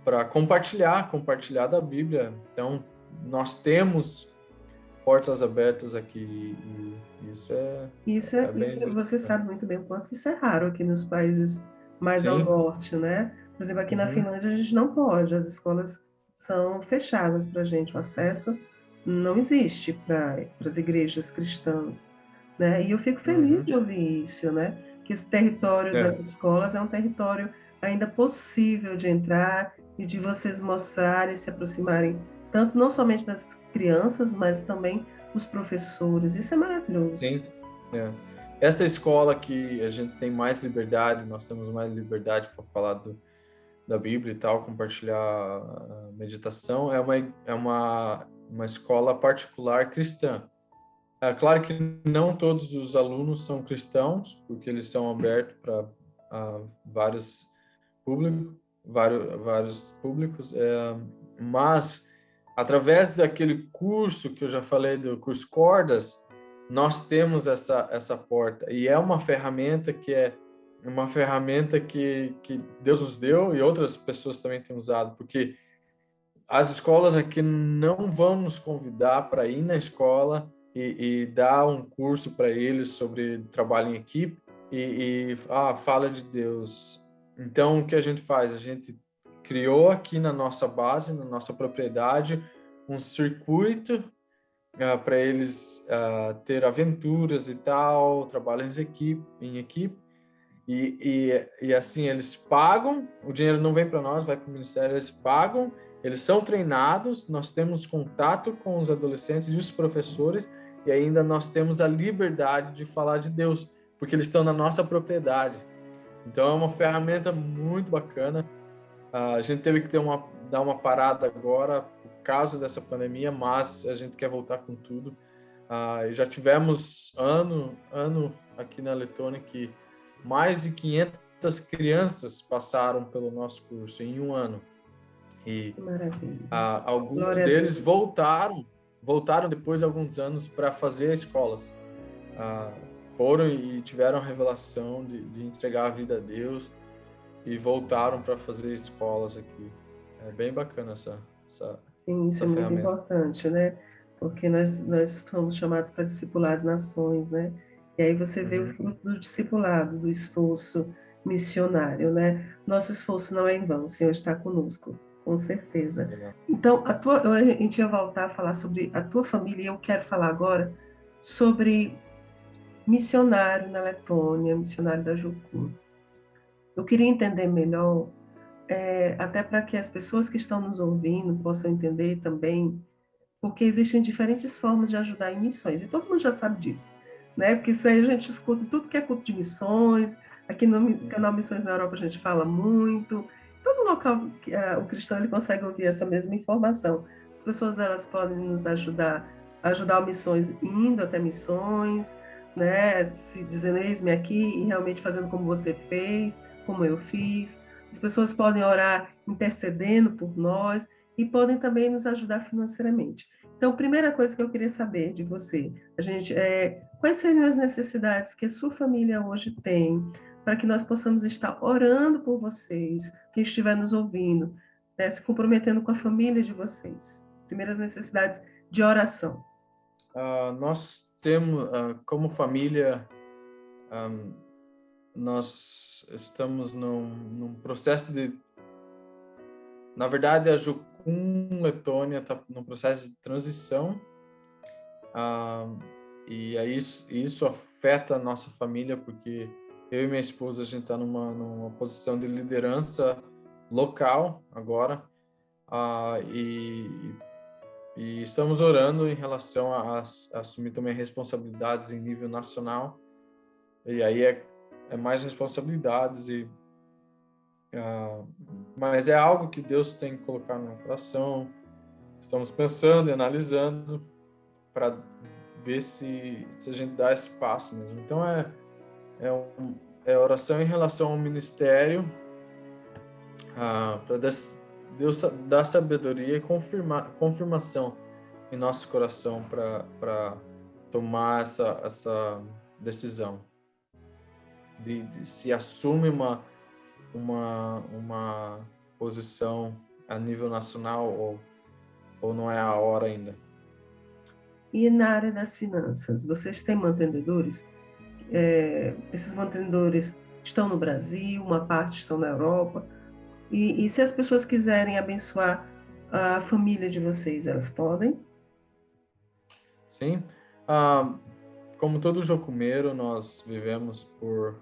para compartilhar da Bíblia. Então, nós temos portas abertas aqui, e isso é bem... Você sabe muito bem o quanto isso é raro aqui nos países mais ao Sim. norte, né? Por exemplo, aqui na Finlândia a gente não pode, as escolas são fechadas para a gente, o acesso não existe para as igrejas cristãs, né? E eu fico feliz de ouvir isso, né? Que esse território das escolas é um território ainda possível de entrar e de vocês mostrarem, se aproximarem, tanto não somente das crianças, mas também dos professores. Isso é maravilhoso. Sim, Essa escola que a gente tem mais liberdade, nós temos mais liberdade para falar da Bíblia e tal, compartilhar a meditação, é uma escola particular cristã. É claro que não todos os alunos são cristãos, porque eles são abertos para vários públicos, mas através daquele curso que eu já falei, do curso Cordas, nós temos essa porta, e é uma ferramenta que Deus nos deu e outras pessoas também têm usado, porque as escolas aqui não vão nos convidar para ir na escola e dar um curso para eles sobre trabalho em equipe e fala de Deus. Então, o que a gente faz? A gente criou aqui na nossa base, na nossa propriedade, um circuito para eles ter aventuras e tal, trabalho em equipe. E assim, eles pagam, o dinheiro não vem para nós, vai para o ministério, eles pagam, eles são treinados, nós temos contato com os adolescentes e os professores, e ainda nós temos a liberdade de falar de Deus, porque eles estão na nossa propriedade. Então é uma ferramenta muito bacana. A gente teve que dar uma parada agora por causa dessa pandemia, mas a gente quer voltar com tudo. Já tivemos ano aqui na Letônia que mais de 500 crianças passaram pelo nosso curso em um ano. E alguns deles voltaram depois de alguns anos para fazer escolas. Foram e tiveram a revelação de entregar a vida a Deus e voltaram para fazer escolas aqui. É bem bacana essa Sim, isso é muito importante, né? porque nós fomos chamados para discipular as nações, né? E aí você vê o Uhum. fruto do discipulado, do esforço missionário, né? Nosso esforço não é em vão, o Senhor está conosco, com certeza. Legal. Então, a gente ia voltar a falar sobre a tua família, e eu quero falar agora sobre missionário na Letônia, missionário da Jucu. Eu queria entender melhor, até para que as pessoas que estão nos ouvindo possam entender também, porque existem diferentes formas de ajudar em missões, e todo mundo já sabe disso, né? Porque isso aí a gente escuta em tudo que é culto de missões, aqui no canal Missões na Europa a gente fala muito, todo local que o cristão ele consegue ouvir essa mesma informação. As pessoas elas podem nos ajudar a ajudar o missões indo até missões, né? Se dizendo eis-me aqui e realmente fazendo como você fez, como eu fiz. As pessoas podem orar intercedendo por nós e podem também nos ajudar financeiramente. Então, primeira coisa que eu queria saber de você, quais seriam as necessidades que a sua família hoje tem, para que nós possamos estar orando por vocês, quem estiver nos ouvindo, né, se comprometendo com a família de vocês. Primeiras necessidades de oração. Nós temos, como família, nós estamos num processo de... Na verdade, a Jucum Letônia está num processo de transição, e aí isso afeta a nossa família, porque eu e minha esposa, a gente está numa posição de liderança local agora, e estamos orando em relação a assumir também responsabilidades em nível nacional, e aí é mais responsabilidades, mas é algo que Deus tem que colocar no coração. Estamos pensando e analisando para ver se a gente dá esse passo mesmo. Então é oração em relação ao ministério, para Deus dar sabedoria e confirmação em nosso coração para tomar essa decisão de se assume uma posição a nível nacional ou não é a hora ainda. E na área das finanças, vocês têm mantenedores? Esses mantenedores estão no Brasil, uma parte estão na Europa. E se as pessoas quiserem abençoar a família de vocês, elas podem? Sim. Como todo jocumeiro, nós vivemos por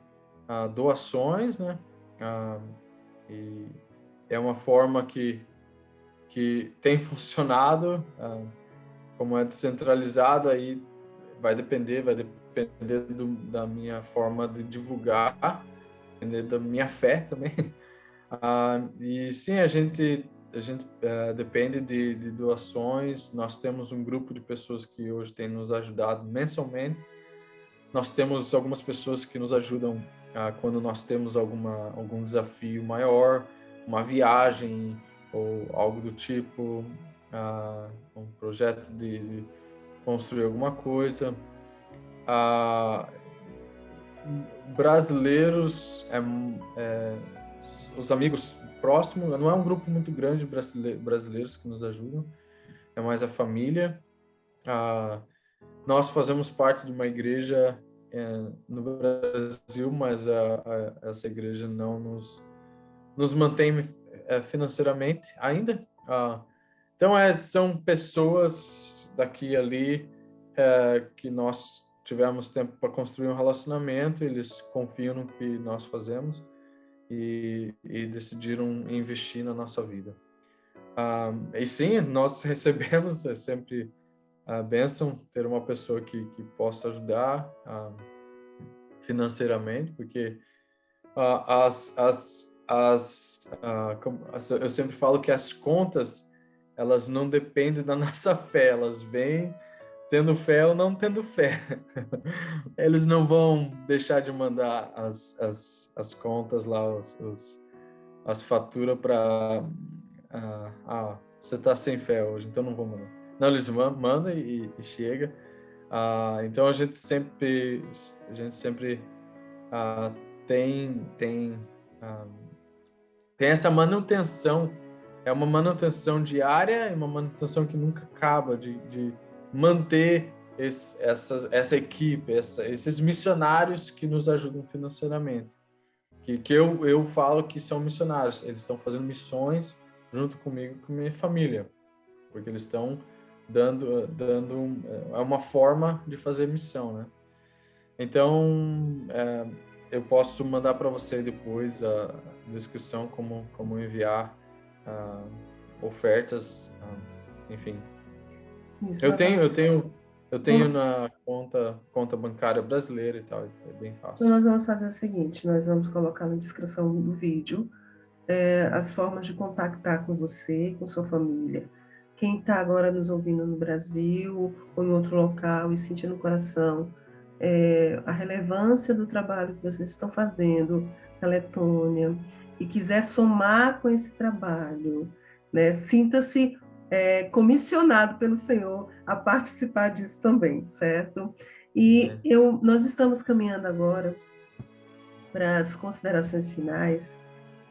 doações, né? E é uma forma que tem funcionado. Como é descentralizado, aí vai depender da minha forma de divulgar, depender da minha fé também. E sim, a gente depende de doações. Nós temos um grupo de pessoas que hoje tem nos ajudado mensalmente. Nós temos algumas pessoas que nos ajudam quando nós temos algum desafio maior, uma viagem ou algo do tipo, um projeto de construir alguma coisa. Brasileiros, os amigos próximos, não é um grupo muito grande de brasileiros que nos ajudam, é mais a família. Nós fazemos parte de uma igreja no Brasil, mas essa igreja não nos mantém financeiramente ainda. Então, são pessoas daqui e ali que nós tivemos tempo para construir um relacionamento, eles confiam no que nós fazemos e decidiram investir na nossa vida. E sim, nós recebemos, é sempre a bênção ter uma pessoa que possa ajudar financeiramente, porque eu sempre falo que as contas, elas não dependem da nossa fé, elas vêm tendo fé ou não tendo fé. Eles não vão deixar de mandar as contas lá, as faturas para... você está sem fé hoje, então não vou mandar. Não, eles mandam e chega. Então a gente sempre tem essa manutenção. É uma manutenção diária e uma manutenção que nunca acaba de manter essa equipe, esses missionários que nos ajudam financeiramente. Que eu falo que são missionários, eles estão fazendo missões junto comigo, com minha família, porque eles estão dando é uma forma de fazer missão, né? Então, eu posso mandar para você depois a descrição como enviar ofertas, enfim. Isso, Eu tenho na conta bancária brasileira e tal, é bem fácil. Então, nós vamos fazer o seguinte, nós vamos colocar na descrição do vídeo as formas de contactar com você, com sua família. Quem está agora nos ouvindo no Brasil ou em outro local e sentindo no coração a relevância do trabalho que vocês estão fazendo na Letônia e quiser somar com esse trabalho, né, sinta-se comissionado pelo Senhor a participar disso também, certo? E nós estamos caminhando agora para as considerações finais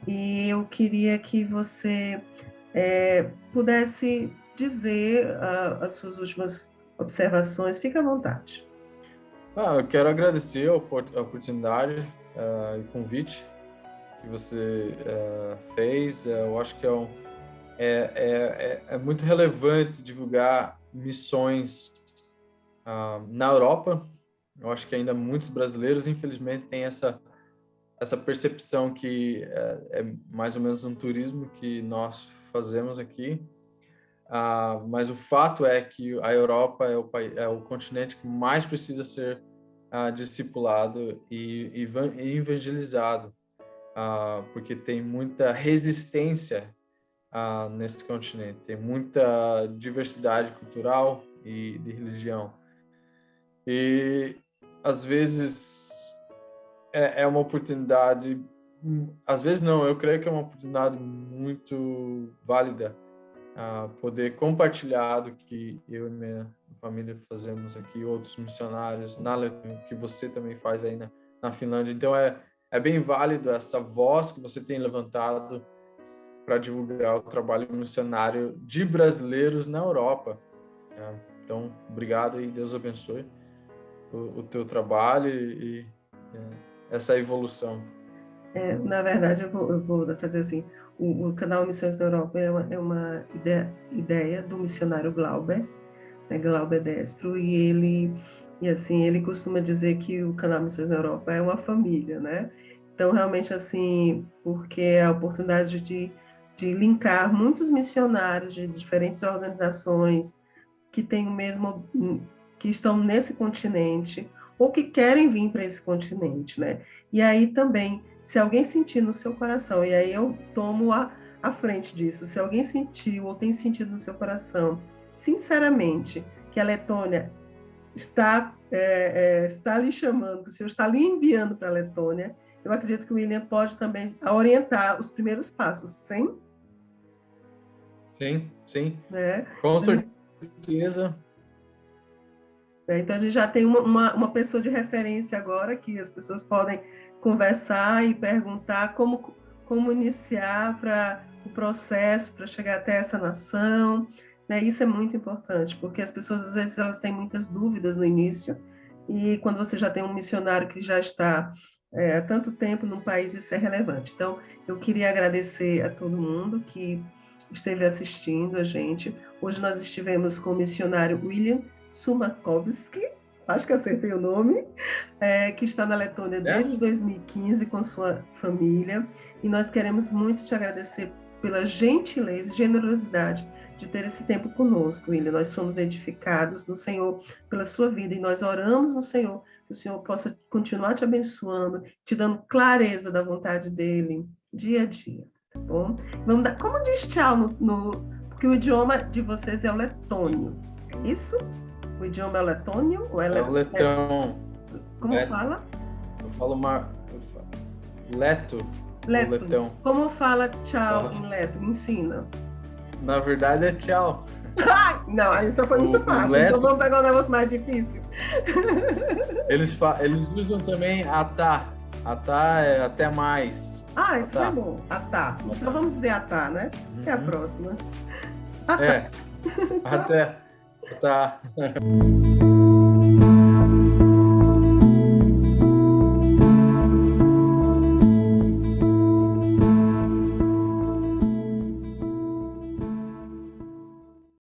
e eu queria que você pudesse dizer as suas últimas observações. Fique à vontade. Eu quero agradecer a oportunidade e o convite que você fez. Eu acho que é muito relevante divulgar missões na Europa. Eu acho que ainda muitos brasileiros, infelizmente, têm essa percepção que é mais ou menos um turismo que nós fazemos aqui. Mas o fato é que a Europa é o continente que mais precisa ser discipulado e evangelizado, porque tem muita resistência nesse continente, tem muita diversidade cultural e de religião. E, às vezes, é uma oportunidade, às vezes não, eu creio que é uma oportunidade muito válida poder compartilhar do que eu e minha família fazemos aqui, outros missionários na Letônia, que você também faz aí na Finlândia. Então é bem válido essa voz que você tem levantado para divulgar o trabalho missionário de brasileiros na Europa. Então, obrigado e Deus abençoe o teu trabalho e essa evolução. Na verdade, eu vou fazer assim, o canal Missões da Europa é uma ideia do missionário Glauber, né, Glauber Destro, e ele costuma dizer que o canal Missões da Europa é uma família, né? Então, realmente, assim, porque é a oportunidade de linkar muitos missionários de diferentes organizações que têm que estão nesse continente ou que querem vir para esse continente, né? E aí também, se alguém sentir no seu coração, e aí eu tomo a frente disso, se alguém sentiu ou tem sentido no seu coração, sinceramente, que a Letônia está lhe chamando, o Senhor está lhe enviando para a Letônia, eu acredito que o William pode também orientar os primeiros passos, sim? Sim. Né? Com certeza. Então, a gente já tem uma pessoa de referência agora, que as pessoas podem conversar e perguntar como iniciar o processo para chegar até essa nação. Né? Isso é muito importante, porque as pessoas, às vezes, elas têm muitas dúvidas no início, e quando você já tem um missionário que já está há tanto tempo num país, isso é relevante. Então, eu queria agradecer a todo mundo que esteve assistindo a gente. Hoje nós estivemos com o missionário William Sumakovski, acho que acertei o nome, que está na Letônia desde 2015 com sua família, e nós queremos muito te agradecer pela gentileza e generosidade de ter esse tempo conosco, William. Nós somos edificados no Senhor pela sua vida, e nós oramos no Senhor, que o Senhor possa continuar te abençoando, te dando clareza da vontade dEle, dia a dia, tá bom? Vamos dar, como diz tchau porque o idioma de vocês é o letônio, é isso? O idioma é o letônio? Ou é o letão. Como fala? Eu falo leto. Letão. Como fala tchau em leto? Me ensina. Na verdade é tchau. Não, isso foi muito fácil. Então vamos pegar um negócio mais difícil. Eles usam também atá. Atá é até mais. Isso é bom. Atá. Então vamos dizer atá, né? Até a próxima. Até. Tá.